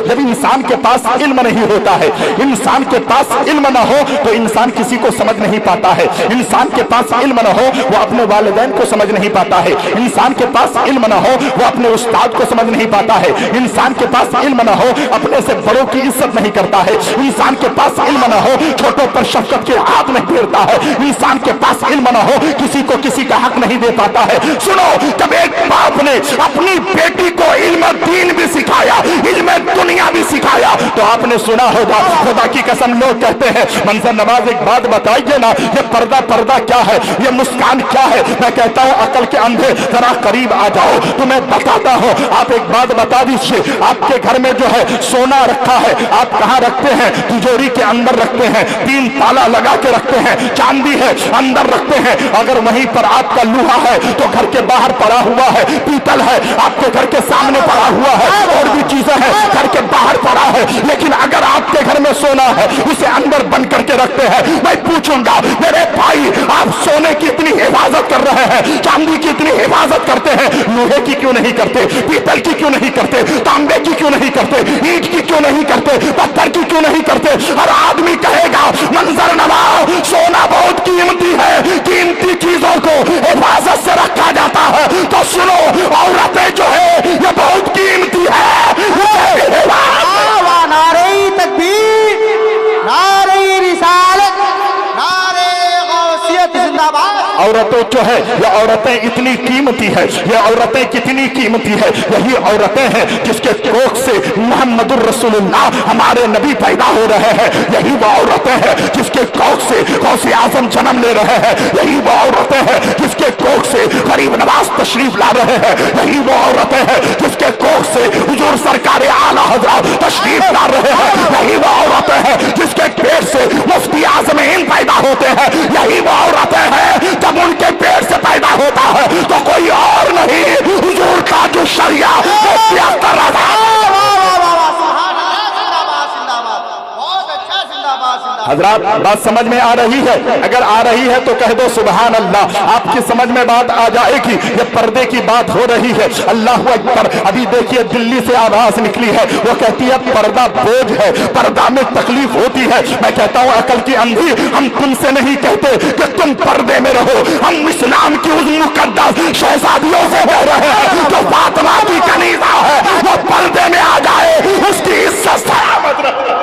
जब इंसान के पास इल्म नहीं होता है, इंसान के पास इल्म न हो तो इंसान किसी को समझ नहीं पाता है। इंसान के पास इल्म न हो वो अपने वालिदैन को समझ नहीं पाता है। इंसान के पास इल्म न हो वो अपने उस्ताद को समझ नहीं पाता है। इंसान के पास इल्म न हो अपने से बड़ों की इज्जत नहीं करता है। इंसान के पास इल्म न हो छोटों पर शफकत के हाथ नहीं फेरता है। इंसान के पास इल्म न हो किसी को किसी का हक नहीं दे पाता है। सुनो, जब एक बाप ने अपनी बेटी को इल्म दीन भी सिखाया, इल्म दुनिया भी सिखाया, तो आपने सुना होगा, खुदा की कसम लोग कहते हैं मंजर नवाज एक बात बताइए ना, ये पर्दा पर्दा क्या है, ये मुस्कान क्या है। मैं कहता हूं अकल के अंधे जरा करीब आ जाओ, तुम्हें बताता हूं। आप एक बात बता दीजिए, आपके घर में जो है सोना रखा है, आप कहां रखते हैं? तिजोरी के अंदर रखते हैं, 3 ताला लगा के रखते हैं। चांदी है अंदर रखते हैं। अगर वहीं पर आपका लोहा है तो घर के बाहर पड़ा हुआ है, पीतल है आपके घर के सामने पड़ा हुआ है, और भी चीजें हैं घर के बाहर पड़ा है। लेकिन अगर आपके घर में सोना है उसे अंदर बंद करके रखते हैं। मैं पूछूंगा मेरे भाई, आप सोने की इतनी हिफाजत कर रहे हैं, चांदी की इतनी हिफाजत करते हैं, लोहे की क्यों नहीं करते? पीतल की क्यों नहीं करते? तांबे की क्यों नहीं करते? ईंट की क्यों नहीं करते? पत्थर की क्यों नहीं करते? हर आदमी कहेगा मंजर नवाज सोना बहुत कीमती है, कीमती चीजों को हिफाजत से रखा जाता है। तो सुनो, औरतें जो है ये बहुत कीमती है। नारे तकबीर, नारे रिसालत, नारे गौसियत जिंदाबाद। औरतों जो है ये औरतें इतनी कीमती है, ये औरतें कितनी कीमती है। यही औरतें हैं जिसके कोख से मोहम्मदुर रसूलुल्लाह हमारे नबी पैदा हो रहे हैं। यही वो औरतें हैं जिसके कोख से गौसे आजम जन्म ले रहे हैं। यही वो औरतें हैं जिसके कोख से गरीब नवाज तशरीफ ला रहे हैं। यही वो औरतें हैं जिसके कोख से हुजूर सरकार आला हज़रत तशरीफ ला रहे हैं। यही वो औरतें हैं जिसके पेट से मुफ्ती आज़म हिंद पैदा होते हैं। यही वो औरतें हैं जब उनके पेट से पैदा होता है तो कोई और नहीं, हुजूर का जो शरिया मुफ्ती अख्तर रज़ा। हजरात बात समझ में आ रही है? अगर आ रही है तो कह दो सुभान अल्लाह। आपकी समझ में बात आ जाएगी। ये पर्दे की बात हो रही है, अल्लाह अकबर। अभी देखिए दिल्ली से आवाज निकली है, वो कहती है पर्दा बोझ है, पर्दा में तकलीफ होती है। मैं कहता हूँ अकल की अंधी, हम तुमसे नहीं कहते कि तुम पर्दे में रहो, हम इस्लाम की उस मुकद्दस शहजादियों से कह रहे हैं जो फातिमा की कनीज़ा है, वो पर्दे में आ जाए, उसकी इज्जत सलामत रहे।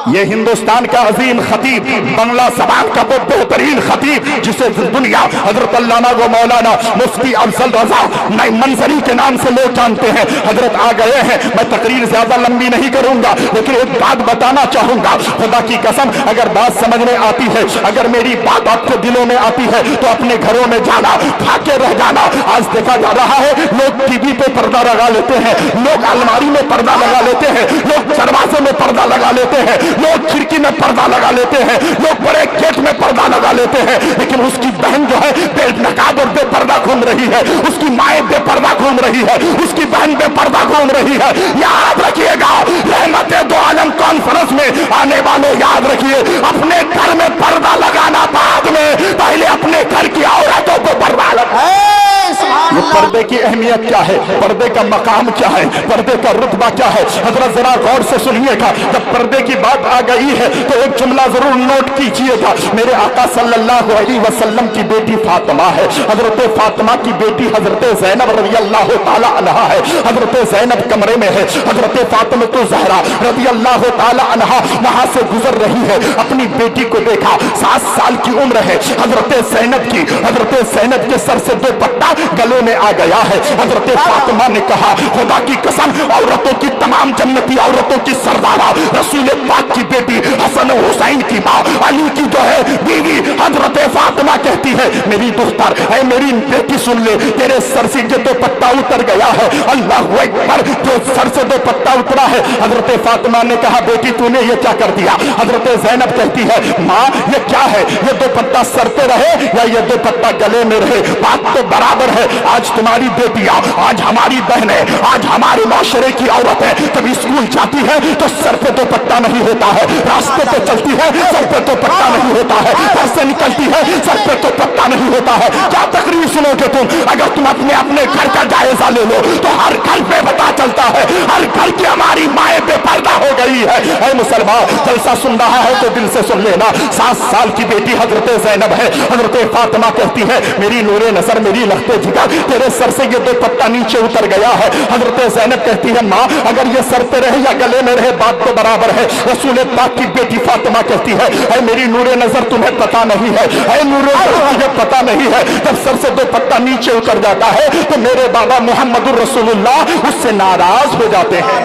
ये हिंदुस्तान का अजीम खतीब, बंगला ज़बान का वो बेहतरीन खतीब जिसे दुनिया हजरत अल्लामा व मौलाना मुफ्ती अफजल रजा नई मंजरी के नाम से लोग जानते हैं, हजरत आ गए हैं। मैं तकरीर ज्यादा लंबी नहीं करूंगा, लेकिन एक बात बताना चाहूंगा। खुदा की कसम अगर बात समझ में आती है, अगर मेरी बात आपके दिलों में आती है तो अपने घरों में जाना, भागे रह जाना। आज देखा जा रहा है लोग टीवी पे पर्दा लगा लेते हैं, लोग अलमारी में पर्दा लगा लेते हैं, लोग दरवाजे में पर्दा लगा लेते हैं, लोग खिड़की में पर्दा लगा लेते हैं, लोग बड़े गेट में पर्दा लगा लेते हैं। लेकिन उसकी बहन जो है बेनकाब और बेपर्दा घूम रही है, उसकी माए बेपर्दा घूम रही है, उसकी बहन बेपर्दा घूम रही है। याद रखिएगा, रहमत दो आलम कॉन्फ्रेंस में आने वालों याद रखिए, अपने घर में पर्दा लगाना बाद में, पहले अपने घर की औरतों को पर्दा लगाए। ये पर्दे की अहमियत क्या है, पर्दे का मकाम क्या है, पर्दे का रुतबा क्या है? हजरत जरा गौर से सुनिएगा। जब पर्दे की बात आ गई है तो एक जुमला जरूर नोट कीजिएगा। मेरे आका सल्लल्लाहु अलैहि वसल्लम की बेटी फातिमा है, हजरत फातिमा की बेटी हजरत ज़ैनब रज़ी अल्लाह ताला अन्हा है। हजरत ज़ैनब कमरे में है, हजरत फातिमा तो ज़हरा रज़ी अल्लाह ताला अन्हा वहां से गुजर रही है। अपनी बेटी को देखा, 7 साल की उम्र है हजरत ज़ैनब की। हजरत ज़ैनब के सर से दुपट्टा गले में आ गया है। हजरत फातिमा ने कहा खुदा की कसम, औरतों की तमाम जन्नती औरतों की सरदारा रसूल पाक की बेटी हसन हुसैन की माँ अली की जो है बीवी हजरत फातिमा कहती है मेरी दुख्तर है, मेरी बेटी सुन ले, तेरे सर से जो दुपट्टा उतर गया है, अल्लाह अकबर, जो सर से दुपट्टा उतरा है। हजरत फातिमा ने कहा बेटी तूने ये क्या कर दिया? हजरत ज़ैनब कहती है माँ ये क्या है, ये दुपट्टा सर पे रहे या ये दुपट्टा गले में रहे, बात तो बराबर है। आज तुम्हारी बेटियां, आज हमारी बहनें, आज हमारे माशरे की औरतें कभी स्कूल जाती है तो सर पे दुपट्टा नहीं होता है, रास्ते पे चलती है सर पे दुपट्टा नहीं होता है, घर से निकलती है सर पे दुपट्टा नहीं होता है। क्या तकरीर सुनोगे तुम? अगर तुम अपने घर का जायजा ले लो तो हर घर पे पता रहा है, हर घर की हमारी माएँ बेपर्दा हो गई है। ऐ मुसलमान, जलसा सुन रहा है तो दिल से सुन लेना। 7 साल की बेटी हजरत ज़ैनब है, हजरत फातिमा कहती है मेरी नूरे नजर, मेरी लखते जिगर, तेरे सर से ये 2 पत्ता नीचे उतर गया है। हजरत ज़ैनब कहती है माँ, अगर ये सर पे रहे या गले में रहे बात तो बराबर है। रसूल पाक की बेटी फातिमा कहती है ऐ मेरी नूरे नजर, तुम्हें पता नहीं है, ऐ नूरे नजर तुझे पता नहीं है, जब सर से 2 पत्ता नीचे उतर जाता है तो मेरे बाबा मोहम्मदुर रसूलुल्लाह उससे नाराज हो जाते हैं।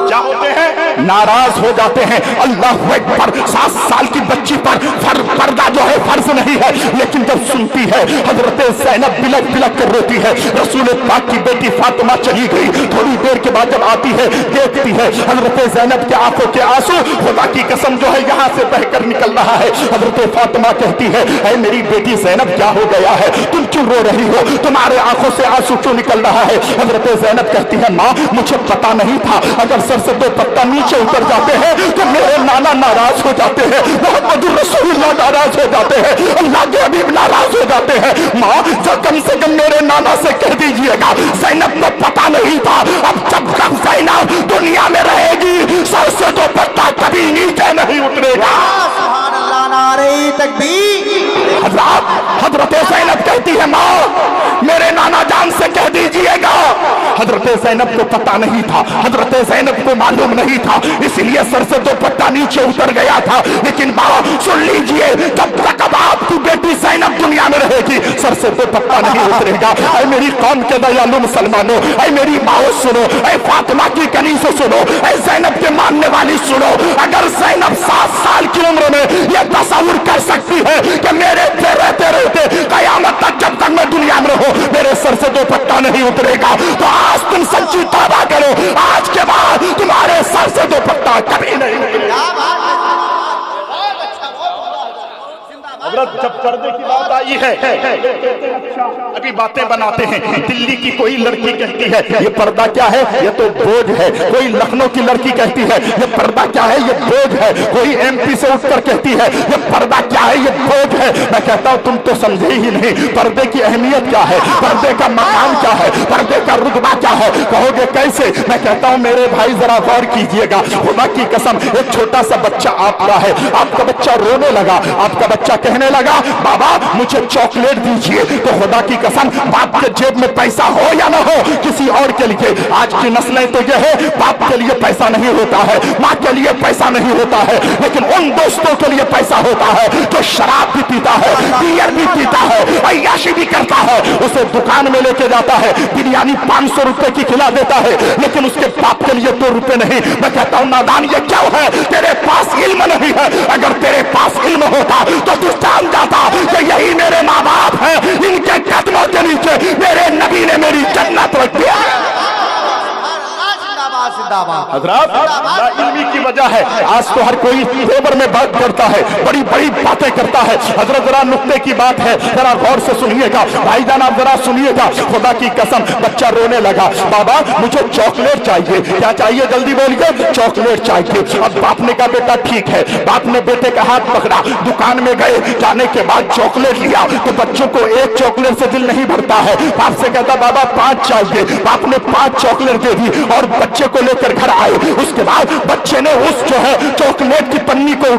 क्या होते हैं? नाराज हो जाते हैं। अल्लाह अकबर। 7 साल की बच्ची पर पर्दा जो है फर्ज नहीं है, लेकिन जब सुनती है हजरत ज़ैनब बिलक बिलक कर रोती है। रसूल पाक की बेटी फातिमा चली गई, थोड़ी देर के बाद जब आती है देखती है हजरत ज़ैनब के आंखों के आंसू खुदा की कसम जो है यहाँ से बहकर निकल रहा है। हजरत फातिमा कहती है ऐ मेरी बेटी ज़ैनब क्या हो गया है, तुम क्यों रो रही हो, तुम्हारे आंखों से आंसू क्यों निकल रहा है। हजरत ज़ैनब कहती है माँ, मुझे पता नहीं था, अगर सर से 2 पत्ता नीचे उतर जाते हैं तो मेरे नाना नाराज हो जाते हैं, मोहम्मद रसूलुल्लाह नाराज हो जाते हैं, अल्लाह के हबीब नाराज हो जाते हैं। माँ, जो कम से कम मेरे नाना से कह दीजिएगा ज़ैनब को पता नहीं था, अब जब तक ज़ैनब दुनिया में रहेगी सर से 2 पत्ता कभी नीचे नहीं उतरेगा। सुभान अल्लाह, नारे तकबीर। हजरत ज़ैनब कहती है माँ, मेरे नाना जान से कह दीजिएगा। हजरत ज़ैनब को पता नहीं था, हजरत ज़ैनब को मालूम नहीं था, इसलिए सर से 2 पत्ता नीचे उतर गया था। लेकिन माँ सुन लीजिए, जब तक अब आपकी बेटी ज़ैनब दुनिया में रहेगी सर से 2 पत्ता नहीं उतरेगा। ऐ मेरी कौम के दयालु मुसलमानों, ऐ मेरी माओ सुनो, ऐ फातिमा की कनीज़ो सुनो, ऐ ज़ैनब के मानने वाली सुनो, अगर ज़ैनब 7 साल की उम्र में यह तस्वुर कर सकती है कि मेरे रहते रहते कयामत तक जब तक मैं दुनिया में रहूं मेरे सर से 2 पत्ता नहीं उतरेगा, तो आज तुम सच्ची तौबा करो, आज के बाद तुम्हारे सर से 2 पत्ता कभी नहीं उतरेगा। जब पर्दे की बात आई है अभी बातें बनाते हैं। दिल्ली की कोई लड़की कहती है ये पर्दा क्या है, ये तो बोझ है। कोई लखनऊ की लड़की कहती है ये पर्दा क्या है, ये बोझ है। कोई एमपी से उठकर कहती है ये पर्दा क्या है, ये बोझ है। मैं कहता हूं तुम तो समझे ही नहीं पर्दे की अहमियत क्या है, पर्दे का मकाम क्या है, पर्दे का रुतबा क्या है। कहोगे कैसे? मैं कहता हूं मेरे भाई जरा गौर कीजिएगा, खुदा की कसम, एक छोटा सा बच्चा आपका है, आपका बच्चा रोने लगा, आपका बच्चा कहने लगा बाबा मुझे चॉकलेट दीजिए, तो खुदा की कसम बाप के जेब में पैसा हो या ना हो किसी और के लिए, आज की नस्लें तो यह है बाप के लिए पैसा नहीं होता है, माँ के लिए पैसा नहीं होता है, लेकिन उन दोस्तों के लिए पैसा होता है जो शराब भी पीता है, बियर भी पीता है, अय्याशी भी करता है, उसे दुकान में लेके जाता है, बिरयानी 500 रुपए की खिला देता है, लेकिन उसके बाप के लिए 2 रुपए नहीं। मैं कहता हूं नादान ये क्या है, तेरे पास इल्म नहीं है, अगर तेरे पास इल्म होता तो तू जान जाता कि यही मेरे माँ बाप हैं, इनके कदमों के नीचे मेरे नबी ने मेरी जन्नत रख दिया। इल्मी की वजह है आज तो हर कोई फेवर में बात करता है, बड़ी बड़ी बातें करता है। हजरत जरा नुक्ते की बात है, जरा गौर से सुनिएगा भाईजान, आप जरा सुनिएगा। खुदा की कसम बच्चा रोने लगा, बाबा मुझे चॉकलेट चाहिए। क्या चाहिए जल्दी बोलिए? चॉकलेट चाहिए। अब बाप ने कहा बेटा ठीक है, बाप ने बेटे का हाथ पकड़ा, दुकान में गए, जाने के बाद चॉकलेट लिया, तो बच्चों को एक चॉकलेट से दिल नहीं भरता है, बाप से कहता बाबा 5 चाहिए। बाप ने 5 चॉकलेट दे दी और बच्चे को लेकर घर आए। उसके बाद बच्चे ने उस जो है चॉकलेट की पन्नी को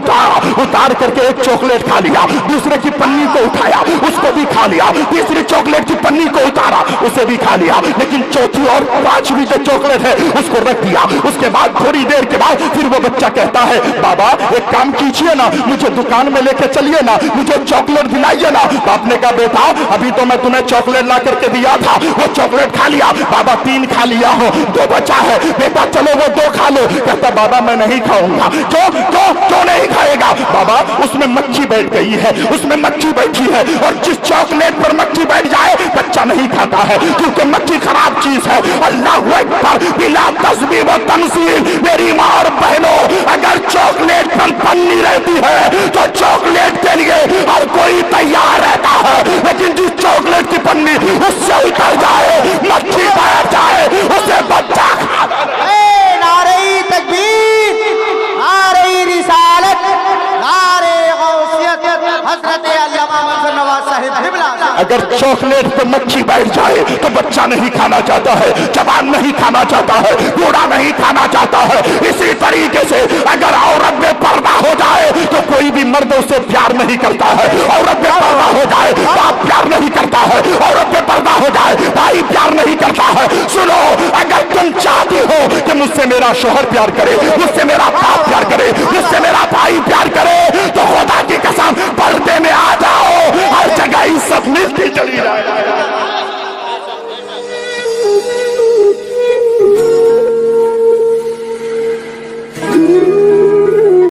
उतार करके एक चॉकलेट खा लिया, दूसरे की पन्नी को उठाया, उसको भी खा लिया, तीसरी चॉकलेट की पन्नी को उतारा, उसे भी खा लिया, लेकिन चौथी और 5वीं जो चॉकलेट है उसको रख दिया। उसके बाद थोड़ी देर के बाद फिर वो बच्चा कहता है बाबा एक काम कीजिए ना, मुझे दुकान में लेके चलिए ना, मुझे चॉकलेट दिलाइए ना। बाप ने कहा बेटा अभी तो मैं तुम्हें चॉकलेट ला करके दिया था, वो चॉकलेट खा लिया। बाबा 3 खा लिया हो, 2 बचा है, बेटा चलो वो 2 खा लो। कहता बाबा मैं नहीं खाऊंगा। क्यों नहीं खाएगा? बाबा उसमें मक्खी बैठ गई है, उसमें मक्खी बैठी है, और जिस चॉकलेट पर मक्खी बैठ जाए बच्चा नहीं खाता है, क्योंकि मक्खी खराब चीज है। अल्लाह अकबर, बिला तस्बीह व तमसील मेरी माँ और बहनों, अगर चॉकलेट पर पन्नी रहती है तो चॉकलेट के लिए हर कोई तैयार रहता है, लेकिन जिस चॉकलेट की पन्नी उससे उतर जाए, मक्खी बैठ जाए, उसे बच्चा खाता है। नारे तकबीर, नारे रिसालत, नारे गौसियत, हजरत अल्लामा मंसूर नवाज साहिब اگر چاکلیٹ پہ مکھی بیٹھ جائے تو بچہ نہیں کھانا چاہتا ہے، جوان نہیں کھانا چاہتا ہے، بوڑھا نہیں کھانا چاہتا ہے۔ اسی طریقے سے اگر عورت میں پردہ ہو جائے تو کوئی بھی مرد اسے پیار نہیں کرتا ہے۔ عورت میں پردہ ہو جائے باپ پیار نہیں کرتا ہے، عورت میں پردہ ہو جائے بھائی پیار نہیں کرتا ہے۔ سنو، اگر تم چاہتی ہو کہ مجھ سے میرا شوہر پیار کرے، مجھ سے میرا باپ پیار کرے، مجھ سے میرا بھائی پیار کرے، تو